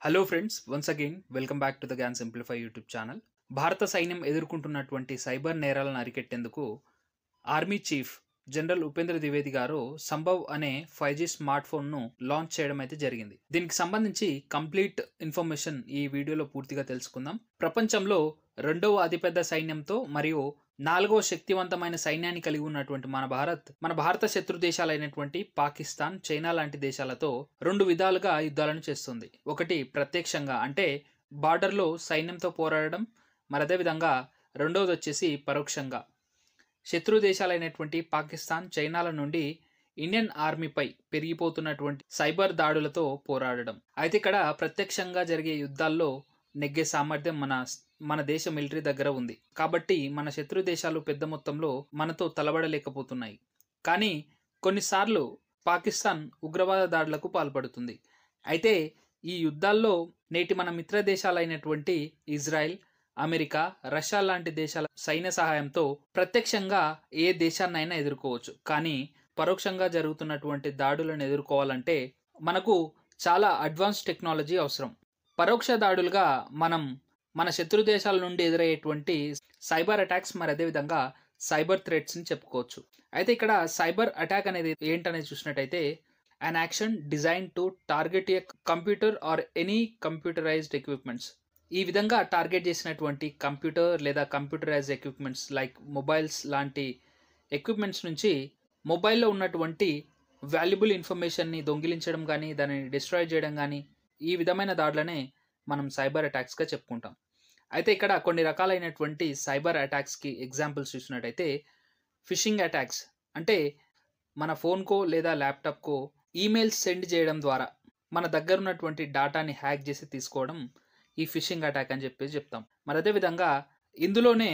Hello friends, once again welcome back to the Gyan simplify YouTube channel. భారత సైన్యం ఎదుర్కొంటున్నటువంటి cyber నేరాలను అరికెట్టేందుకు army chief general Upendra Dwivedi గారు సంభవ్ అనే 5G స్మార్ట్ ఫోన్ను లాంచ్ చేయడం అయితే జరిగింది. దీనికి సంబంధించి కంప్లీట్ ఇన్ఫర్మేషన్ ఈ వీడియోలో పూర్తిగా తెలుసుకుందాం. ప్రపంచంలో రెండవ అతిపెద్ద సైన్యంతో మరియు నాలుగో శక్తివంతమైన సైన్యాన్ని కలిగి ఉన్నటువంటి మన భారత శత్రు దేశాలైనటువంటి పాకిస్తాన్, చైనా లాంటి దేశాలతో రెండు విధాలుగా యుద్ధాలను చేస్తుంది. ఒకటి ప్రత్యక్షంగా, అంటే బార్డర్లో సైన్యంతో పోరాడడం, మరి అదేవిధంగా రెండవది వచ్చేసి పరోక్షంగా శత్రు దేశాలైనటువంటి పాకిస్తాన్, చైనాల నుండి ఇండియన్ ఆర్మీపై పెరిగిపోతున్నటువంటి సైబర్ దాడులతో పోరాడడం. అయితే ఇక్కడ ప్రత్యక్షంగా జరిగే యుద్ధాల్లో నెగ్గే సామర్థ్యం మన దేశ మిలిటరీ దగ్గర ఉంది. కాబట్టి మన శత్రు దేశాలు పెద్ద మొత్తంలో మనతో తలబడలేకపోతున్నాయి. కానీ కొన్నిసార్లు పాకిస్తాన్ ఉగ్రవాద దాడులకు పాల్పడుతుంది. అయితే ఈ యుద్ధాల్లో నేటి మన మిత్ర దేశాలైనటువంటి ఇజ్రాయెల్, అమెరికా, రష్యా లాంటి దేశాల సైన్య సహాయంతో ప్రత్యక్షంగా ఏ దేశాన్నైనా ఎదుర్కోవచ్చు. కానీ పరోక్షంగా జరుగుతున్నటువంటి దాడులను ఎదుర్కోవాలంటే మనకు చాలా అడ్వాన్స్ టెక్నాలజీ అవసరం. పరోక్ష దాడులుగా మనం మన శత్రు దేశాల నుండి ఎదురయ్యేటువంటి సైబర్ అటాక్స్, మరి అదేవిధంగా సైబర్ థ్రెట్స్ని చెప్పుకోవచ్చు. అయితే ఇక్కడ సైబర్ అటాక్ అనేది ఏంటనేది చూసినట్టయితే, an action design to target a computer or any computerised equipments. ఈ విధంగా టార్గెట్ చేసినటువంటి కంప్యూటర్ లేదా కంప్యూటరైజ్డ్ ఎక్విప్మెంట్స్ లైక్ మొబైల్స్ లాంటి ఎక్విప్మెంట్స్ నుంచి మొబైల్లో ఉన్నటువంటి వాల్యుబుల్ ఇన్ఫర్మేషన్ని దొంగిలించడం కానీ, దానిని డిస్ట్రాయ్ చేయడం కానీ, ఈ విధమైన దాడులనే మనం సైబర్ అటాక్స్గా చెప్పుకుంటాం. అయితే ఇక్కడ కొన్ని రకాలైనటువంటి సైబర్ అటాక్స్కి ఎగ్జాంపుల్స్ చూసినట్టయితే, ఫిషింగ్ అటాక్స్ అంటే మన ఫోన్కో లేదా ల్యాప్టాప్కో ఈమెయిల్స్ సెండ్ చేయడం ద్వారా మన దగ్గర ఉన్నటువంటి డాటాని హ్యాక్ చేసి తీసుకోవడం ఈ ఫిషింగ్ అటాక్ అని చెప్తాం. మరి అదేవిధంగా ఇందులోనే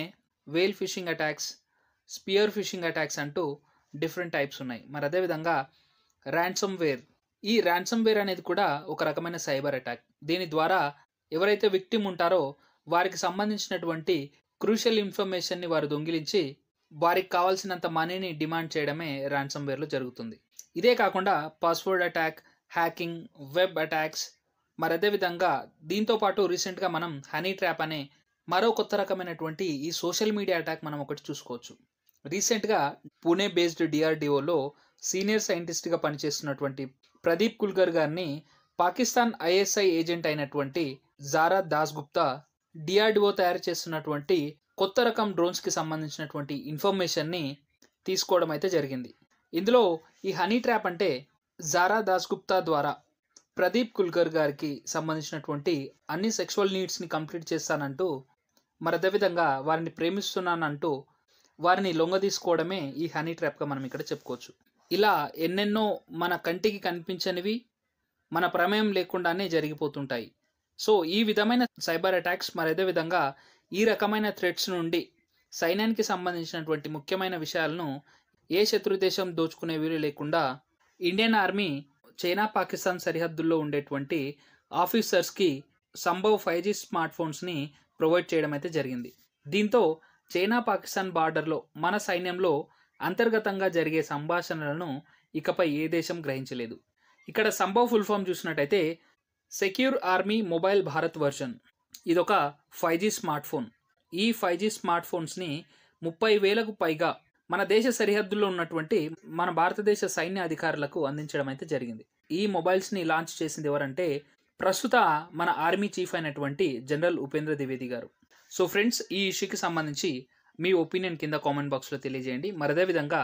whale phishing attacks, spear phishing attacks అంటూ డిఫరెంట్ టైప్స్ ఉన్నాయి. మరి అదేవిధంగా ర్యాన్సమ్వేర్, ఈ ర్యాన్సమ్వేర్ అనేది కూడా ఒక రకమైన సైబర్ అటాక్. దీని ద్వారా ఎవరైతే విక్టిమ్ ఉంటారో వారికి సంబంధించినటువంటి క్రూషియల్ ఇన్ఫర్మేషన్ని వారు దొంగిలించి వారికి కావాల్సినంత మనీని డిమాండ్ చేయడమే ర్యాన్సమ్వేర్లో జరుగుతుంది. ఇదే కాకుండా password attack, hacking, web attacks, మరి అదేవిధంగా దీంతో పాటు రీసెంట్గా మనం హనీ ట్రాప్ అనే మరో కొత్త రకమైనటువంటి ఈ సోషల్ మీడియా అటాక్ మనం ఒకటి చూసుకోవచ్చు. రీసెంట్గా పూణే బేస్డ్ డిఆర్డిఓలో సీనియర్ సైంటిస్ట్గా పనిచేస్తున్నటువంటి ప్రదీప్ కుల్కర్ గారిని పాకిస్తాన్ ఐఎస్ఐ ఏజెంట్ అయినటువంటి జారా దాస్గుప్తా డిఆర్డిఓ తయారు చేస్తున్నటువంటి కొత్త రకం డ్రోన్స్కి సంబంధించినటువంటి ఇన్ఫర్మేషన్ని తీసుకోవడం అయితే జరిగింది. ఇందులో ఈ హనీ ట్రాప్ అంటే జారా దాస్గుప్తా ద్వారా ప్రదీప్ కుల్కర్ గారికి సంబంధించినటువంటి అన్ని సెక్షువల్ నీడ్స్ని కంప్లీట్ చేస్తానంటూ, మరి అదేవిధంగా వారిని ప్రేమిస్తున్నానంటూ వారిని లొంగదీసుకోవడమే ఈ హనీ ట్రాప్గా మనం ఇక్కడ చెప్పుకోవచ్చు. ఇలా ఎన్నెన్నో మన కంటికి కనిపించనివి మన ప్రమేయం లేకుండానే జరిగిపోతుంటాయి. సో ఈ విధమైన సైబర్ అటాక్స్, మరి అదేవిధంగా ఈ రకమైన థ్రెట్స్ నుండి సైన్యానికి సంబంధించినటువంటి ముఖ్యమైన విషయాలను ఏ శత్రు దేశం దోచుకునే వీలు లేకుండా ఇండియన్ ఆర్మీ చైనా, పాకిస్తాన్ సరిహద్దుల్లో ఉండేటువంటి ఆఫీసర్స్కి సంభవ్ 5G స్మార్ట్ ఫోన్స్ని ప్రొవైడ్ చేయడం అయితే జరిగింది. దీంతో చైనా, పాకిస్తాన్ బార్డర్లో మన సైన్యంలో అంతర్గతంగా జరిగే సంభాషణలను ఇకపై ఏ దేశం గ్రహించలేదు. ఇక్కడ సంభవ్ ఫుల్ ఫామ్ చూసినట్టయితే secure army mobile Bharat version. ఇదొక 5G స్మార్ట్ ఫోన్. ఈ 5G స్మార్ట్ ఫోన్స్ని 30,000కు పైగా మన దేశ సరిహద్దుల్లో ఉన్నటువంటి మన భారతదేశ సైన్య అధికారులకు అందించడం అయితే జరిగింది. ఈ మొబైల్స్ని లాంచ్ చేసింది ఎవరంటే ప్రస్తుత మన ఆర్మీ చీఫ్ అయినటువంటి జనరల్ ఉపేంద్ర ద్వివేది గారు. సో ఫ్రెండ్స్, ఈ ఇష్యూకి సంబంధించి మీ ఒపీనియన్ కింద కామెంట్ బాక్స్లో తెలియజేయండి. మరి అదేవిధంగా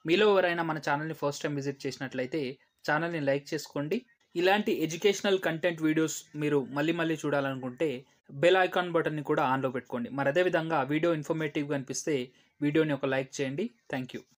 మీలో ఎవరైనా మన ఛానల్ని ఫస్ట్ టైం విజిట్ చేసినట్లయితే ఛానల్ని లైక్ చేసుకోండి. ఇలాంటి ఎడ్యుకేషనల్ కంటెంట్ వీడియోస్ మీరు మళ్ళీ చూడాలనుకుంటే బెల్ ఐకాన్ బటన్ని కూడా ఆన్లో పెట్టుకోండి. మరి అదేవిధంగా వీడియో ఇన్ఫర్మేటివ్గా అనిపిస్తే వీడియోని ఒక లైక్ చేయండి. Thank you.